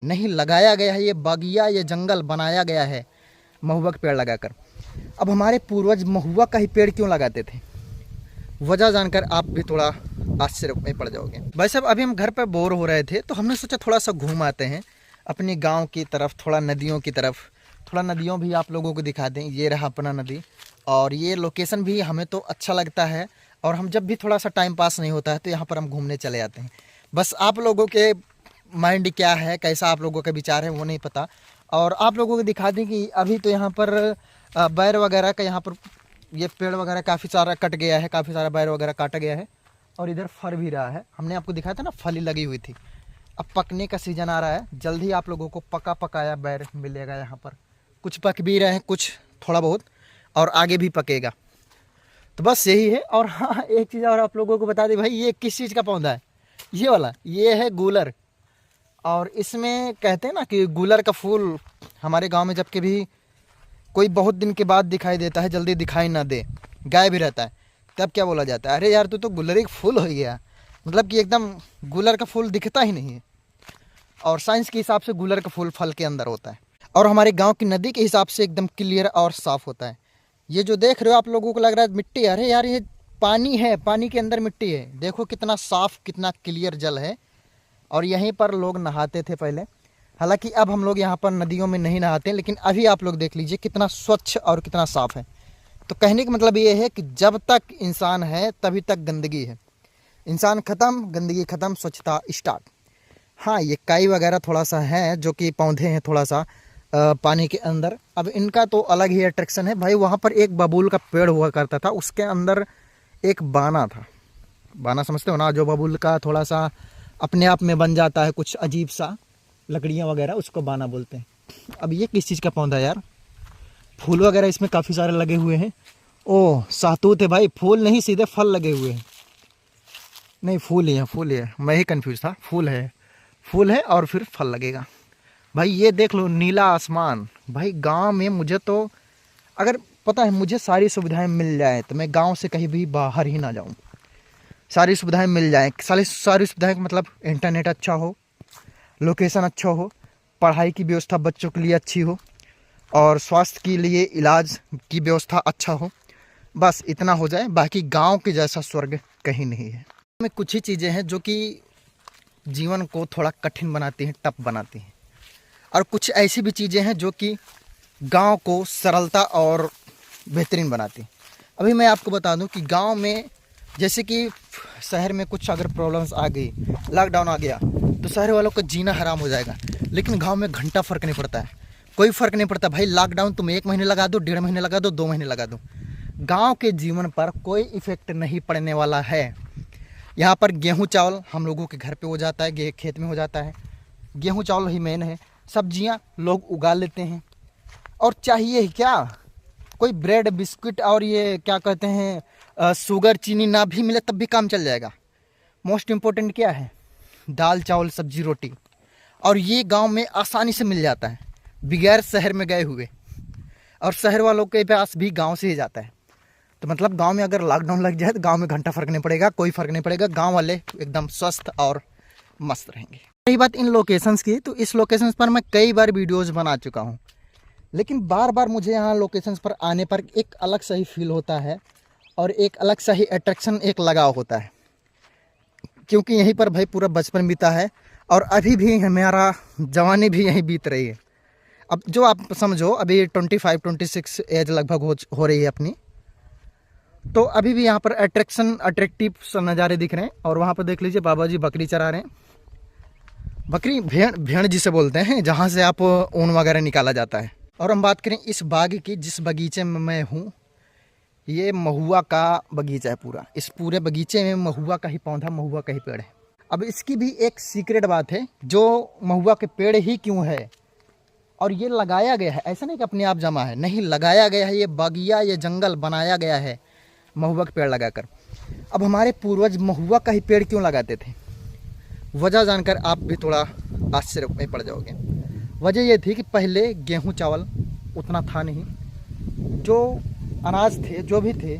नहीं लगाया गया है, ये बगिया ये जंगल बनाया गया है महुआ के पेड़ लगाकर। अब हमारे पूर्वज महुआ का ही पेड़ क्यों लगाते थे, वजह जानकर आप भी थोड़ा आश्चर्य में पड़ जाओगे। भाई साहब अभी हम घर पर बोर हो रहे थे तो हमने सोचा थोड़ा सा घूम आते हैं अपने गांव की तरफ, थोड़ा नदियों की तरफ, थोड़ा नदियों भी आप लोगों को दिखा दें। ये रहा अपना नदी और ये लोकेशन भी हमें तो अच्छा लगता है और हम जब भी थोड़ा सा टाइम पास नहीं होता है तो यहाँ पर हम घूमने चले जाते हैं। बस आप लोगों के माइंड क्या है, कैसा आप लोगों का विचार है वो नहीं पता। और आप लोगों को दिखा दें कि अभी तो यहाँ पर बैर वगैरह का, यहाँ पर ये पेड़ वगैरह काफ़ी सारा कट गया है, काफ़ी सारा बैर वगैरह काटा गया है और इधर फल भी रहा है। हमने आपको दिखाया था ना फली लगी हुई थी। अब पकने का सीज़न आ रहा है, जल्द ही आप लोगों को पका पकाया बैर मिलेगा यहाँ पर। कुछ पक भी रहे हैं, कुछ थोड़ा बहुत, और आगे भी पकेगा। तो बस यही है। और हाँ एक चीज़ और आप लोगों को बता दें भाई, ये किस चीज़ का पौधा है, ये वाला, ये है गूलर। और इसमें कहते हैं ना कि गूलर का फूल हमारे गांव में जब कभी कोई बहुत दिन के बाद दिखाई देता है, जल्दी दिखाई ना दे, गायब भी रहता है, तब क्या बोला जाता है, अरे यार तू तो गुलरी का फूल हो गया। मतलब कि एकदम गूलर का फूल दिखता ही नहीं है। और साइंस के हिसाब से गूलर का फूल फल के अंदर होता है और हमारे गांव की नदी के हिसाब से एकदम क्लियर और साफ़ होता है। ये जो देख रहे हो आप लोगों को लग रहा है मिट्टी, अरे यार ये पानी है, पानी के अंदर मिट्टी है। देखो कितना साफ़ कितना क्लियर जल है। और यहीं पर लोग नहाते थे पहले। हालांकि अब हम लोग यहाँ पर नदियों में नहीं नहाते, लेकिन अभी आप लोग देख लीजिए कितना स्वच्छ और कितना साफ़ है। तो कहने का मतलब ये है कि जब तक इंसान है तभी तक गंदगी है। इंसान ख़त्म, गंदगी ख़त्म, स्वच्छता स्टार्ट। हाँ ये काई वगैरह थोड़ा सा है, जो कि पौधे हैं थोड़ा सा पानी के अंदर। अब इनका तो अलग ही अट्रैक्शन है भाई। वहाँ पर एक बबूल का पेड़ हुआ करता था, उसके अंदर एक बाना था। बाना समझते हो ना, जो बबूल का थोड़ा सा अपने आप में बन जाता है कुछ अजीब सा, लकड़ियाँ वगैरह, उसको बाना बोलते हैं। अब ये किस चीज़ का पौधा है यार, फूल वगैरह इसमें काफ़ी सारे लगे हुए हैं। ओह सहतूत है भाई, फूल नहीं सीधे फल लगे हुए हैं। नहीं फूल ही है, फूल ही है, मैं ही कंफ्यूज था। फूल है, फूल है और फिर फल लगेगा। भाई ये देख लो नीला आसमान। भाई गांव में मुझे तो अगर पता है, मुझे सारी सुविधाएं मिल जाए तो मैं गांव से कहीं भी बाहर ही ना जाऊं। सारी सुविधाएं मिल जाएं, सारी सुविधाएं मतलब इंटरनेट अच्छा हो, लोकेशन अच्छा हो, पढ़ाई की व्यवस्था बच्चों के लिए अच्छी हो और स्वास्थ्य के लिए इलाज की व्यवस्था अच्छा हो, बस इतना हो जाए। बाकी गांव के जैसा स्वर्ग कहीं नहीं है। में कुछ ही चीज़ें हैं जो कि जीवन को थोड़ा कठिन बनाती हैं, टफ बनाती हैं। और कुछ ऐसी भी चीज़ें हैं जो कि गांव को सरलता और बेहतरीन बनाती हैं। अभी मैं आपको बता दूं कि गांव में जैसे कि शहर में कुछ अगर प्रॉब्लम्स आ गई, लॉकडाउन आ गया, तो शहर वालों का जीना हराम हो जाएगा। लेकिन गांव में घंटा फ़र्क नहीं पड़ता है, कोई फ़र्क नहीं पड़ता भाई। लॉकडाउन तुम 1 महीने लगा दो, 1.5 महीने लगा दो, 2 महीने लगा दो, गाँव के जीवन पर कोई इफ़ेक्ट नहीं पड़ने वाला है। यहाँ पर गेहूँ चावल हम लोगों के घर पे हो जाता है, खेत में हो जाता है। गेहूँ चावल ही मेन है। सब्जियाँ लोग उगा लेते हैं। और चाहिए क्या, कोई ब्रेड बिस्किट और ये क्या कहते हैं शुगर चीनी ना भी मिले तब भी काम चल जाएगा। मोस्ट इम्पोर्टेंट क्या है, दाल चावल सब्जी रोटी। और ये गांव में आसानी से मिल जाता है बगैर शहर में गए हुए। और शहर वालों के पास भी गांव से ही जाता है। तो मतलब गांव में अगर लॉकडाउन लग जाए तो गांव में घंटा फ़र्क नहीं पड़ेगा, कोई फ़र्क नहीं पड़ेगा। गांव वाले एकदम स्वस्थ और मस्त रहेंगे। रही बात इन लोकेशंस की, तो इस लोकेशंस पर मैं कई बार वीडियोज़ बना चुका हूँ, लेकिन बार बार मुझे यहाँ लोकेशंस पर आने पर एक अलग सा ही फील होता है और एक अलग सा ही अट्रैक्शन, एक लगाव होता है। क्योंकि यहीं पर भाई पूरा बचपन बीता है और अभी भी हमारा जवानी भी यहीं बीत रही है। अब जो आप समझो अभी 25-26 एज लगभग हो रही है अपनी, तो अभी भी यहाँ पर अट्रैक्टिव नज़ारे दिख रहे हैं। और वहाँ पर देख लीजिए बाबा जी बकरी चरा रहे हैं। बकरी भेड़ जिसे बोलते हैं, जहाँ से आप ऊन वगैरह निकाला जाता है। और हम बात करें इस बाग की, जिस बगीचे में मैं हूँ, ये महुआ का बगीचा है पूरा। इस पूरे बगीचे में महुआ का ही पौधा, महुआ का ही पेड़ है। अब इसकी भी एक सीक्रेट बात है, जो महुआ के पेड़ ही क्यों है और ये लगाया गया है, ऐसा नहीं कि अपने आप जमा है, नहीं लगाया गया है। ये बगिया ये जंगल बनाया गया है महुआ के पेड़ लगाकर। अब हमारे पूर्वज महुआ का ही पेड़ क्यों लगाते थे, वजह जानकर आप भी थोड़ा आश्चर्य में पड़ जाओगे। वजह ये थी कि पहले गेहूं चावल उतना था नहीं, जो अनाज थे जो भी थे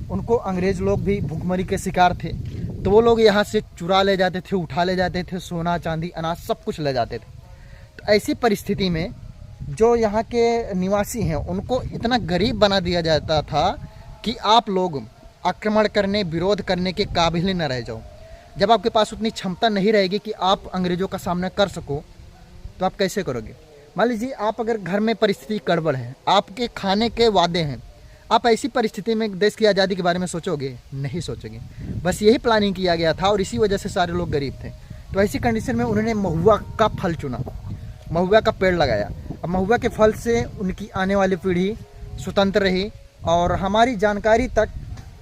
उनको अंग्रेज़ लोग भी भूखमरी के शिकार थे, तो वो लोग यहाँ से चुरा ले जाते थे, उठा ले जाते थे, सोना चांदी अनाज सब कुछ ले जाते थे। तो ऐसी परिस्थिति में जो यहाँ के निवासी हैं उनको इतना गरीब बना दिया जाता था कि आप लोग आक्रमण करने, विरोध करने के काबिल न रह जाओ। जब आपके पास उतनी क्षमता नहीं रहेगी कि आप अंग्रेज़ों का सामना कर सको, तो आप कैसे करोगे? मान लीजिए आप अगर घर में परिस्थिति गड़बड़ है, आपके खाने के वादे हैं, आप ऐसी परिस्थिति में देश की आज़ादी के बारे में सोचोगे? नहीं सोचोगे। बस यही प्लानिंग किया गया था और इसी वजह से सारे लोग गरीब थे। तो ऐसी कंडीशन में उन्होंने महुआ का फल चुना, महुआ का पेड़ लगाया। अब महुआ के फल से उनकी आने वाली पीढ़ी स्वतंत्र रही और हमारी जानकारी तक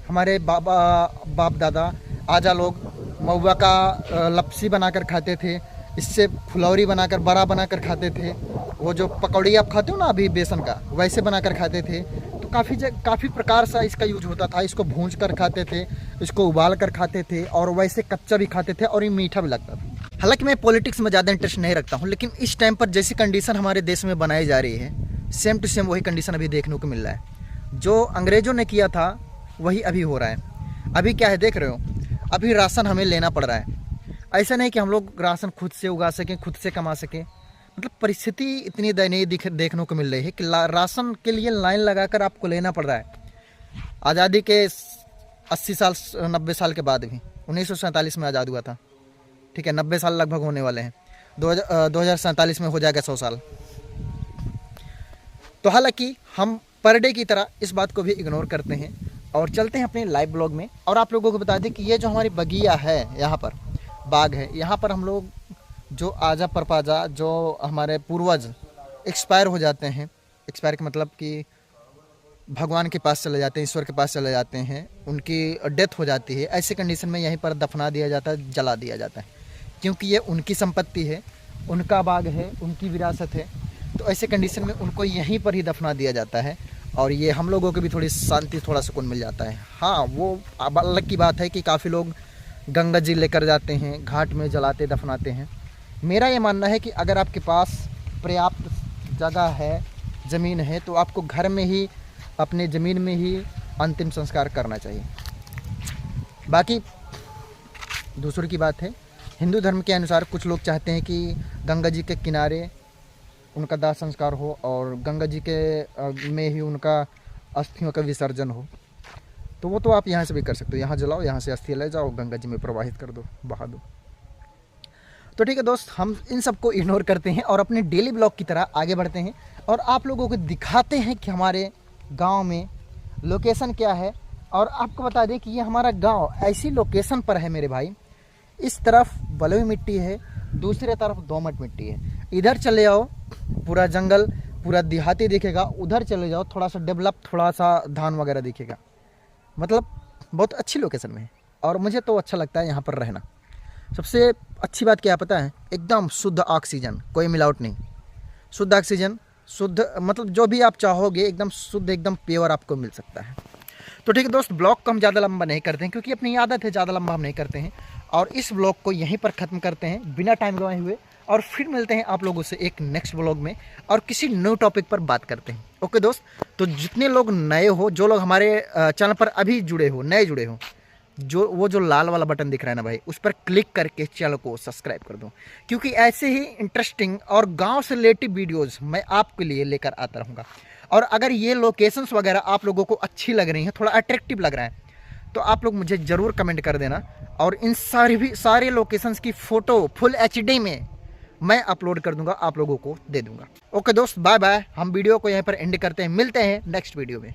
हमारे बाप दादा आजा लोग महुआ का लपसी बनाकर खाते थे, इससे फुलौरी बनाकर बड़ा बनाकर खाते थे। वो जो पकौड़ी आप खाते हो ना अभी बेसन का, वैसे बनाकर खाते थे। तो काफ़ी प्रकार सा इसका यूज होता था। इसको भूंज कर खाते थे, इसको उबाल कर खाते थे और वैसे कच्चा भी खाते थे और ये मीठा भी लगता था। हालांकि मैं पॉलिटिक्स में ज़्यादा इंटरेस्ट नहीं रखता हूँ, लेकिन इस टाइम पर जैसी कंडीशन हमारे देश में बनाई जा रही है, सेम टू सेम वही कंडीशन अभी देखने को मिल रहा है। जो अंग्रेज़ों ने किया था वही अभी हो रहा है। अभी क्या है देख रहे हो, अभी राशन हमें लेना पड़ रहा है। ऐसा नहीं कि हम लोग राशन खुद से उगा सकें, खुद से कमा सकें। मतलब परिस्थिति इतनी दयनीय देखने को मिल रही है कि राशन के लिए लाइन लगाकर आपको लेना पड़ रहा है। आज़ादी के 80 साल 90 साल के बाद भी, 1947 में आज़ाद हुआ था, ठीक है, 90 साल लगभग होने वाले हैं। 2047 में हो जाएगा 100 साल। तो हालांकि हम पर डे की तरह इस बात को भी इग्नोर करते हैं और चलते हैं अपने लाइव ब्लॉग में। और आप लोगों को बता दें कि ये जो हमारी बगिया है, यहाँ पर बाग है, यहाँ पर हम लोग जो आजा परपाजा, जो हमारे पूर्वज एक्सपायर हो जाते हैं, एक्सपायर का मतलब कि भगवान के पास चले जाते हैं, ईश्वर के पास चले जाते हैं, उनकी डेथ हो जाती है, ऐसे कंडीशन में यहीं पर दफना दिया जाता है, जला दिया जाता है, क्योंकि ये उनकी संपत्ति है, उनका बाग है, उनकी विरासत है। तो ऐसे कंडीशन में उनको यहीं पर ही दफना दिया जाता है और ये हम लोगों को भी थोड़ी शांति, थोड़ा सुकून मिल जाता है। हाँ, वो अलग की बात है कि काफ़ी लोग गंगा जी लेकर जाते हैं, घाट में जलाते दफनाते हैं। मेरा ये मानना है कि अगर आपके पास पर्याप्त जगह है, ज़मीन है, तो आपको घर में ही, अपने ज़मीन में ही अंतिम संस्कार करना चाहिए। बाकी दूसरों की बात है। हिंदू धर्म के अनुसार कुछ लोग चाहते हैं कि गंगा जी के किनारे उनका दाह संस्कार हो और गंगा जी के में ही उनका अस्थियों का विसर्जन हो। तो वो तो आप यहाँ से भी कर सकते हो, यहाँ जलाओ, यहाँ से अस्थियाँ ले जाओ, गंगा जी में प्रवाहित कर दो, बहा दो। तो ठीक है दोस्त, हम इन सबको इग्नोर करते हैं और अपने डेली ब्लॉग की तरह आगे बढ़ते हैं और आप लोगों को दिखाते हैं कि हमारे गांव में लोकेशन क्या है। और आपको बता दें कि ये हमारा गांव ऐसी लोकेशन पर है मेरे भाई, इस तरफ बलुई मिट्टी है, दूसरी तरफ दोमट मिट्टी है। इधर चले जाओ पूरा जंगल, पूरा देहाती दिखेगा, उधर चले जाओ थोड़ा सा डेवलप, थोड़ा सा धान वगैरह दिखेगा। मतलब बहुत अच्छी लोकेशन में है और मुझे तो अच्छा लगता है यहाँ पर रहना। सबसे अच्छी बात क्या पता है, एकदम शुद्ध ऑक्सीजन, कोई मिलावट नहीं, शुद्ध ऑक्सीजन, शुद्ध मतलब जो भी आप चाहोगे एकदम शुद्ध, एकदम प्योर आपको मिल सकता है। तो ठीक है दोस्त, ब्लॉग को हम ज़्यादा लंबा नहीं करते हैं क्योंकि अपनी आदत है, ज़्यादा लंबा हम नहीं करते हैं और इस ब्लॉग को यहीं पर ख़त्म करते हैं बिना टाइम गंवाए हुए और फिर मिलते हैं आप लोगों से एक नेक्स्ट ब्लॉग में और किसी न्यू टॉपिक पर बात करते हैं। ओके दोस्त, तो जितने लोग नए हो, जो लोग हमारे चैनल पर अभी जुड़े हो, नए जुड़े हो, जो लाल वाला बटन दिख रहा है ना भाई, उस पर क्लिक करके चैनल को सब्सक्राइब कर दो, क्योंकि ऐसे ही इंटरेस्टिंग और गांव से रिलेटेड वीडियोस मैं आपके लिए लेकर आता रहूँगा। और अगर ये लोकेशंस वगैरह आप लोगों को अच्छी लग रही हैं, थोड़ा अट्रैक्टिव लग रहा है, तो आप लोग मुझे ज़रूर कमेंट कर देना और इन सारे लोकेशंस की फ़ोटो फुल HD में मैं अपलोड कर दूंगा, आप लोगों को दे दूंगा। ओके दोस्त, बाय बाय। हम वीडियो को यहीं पर एंड करते हैं, मिलते हैं नेक्स्ट वीडियो में।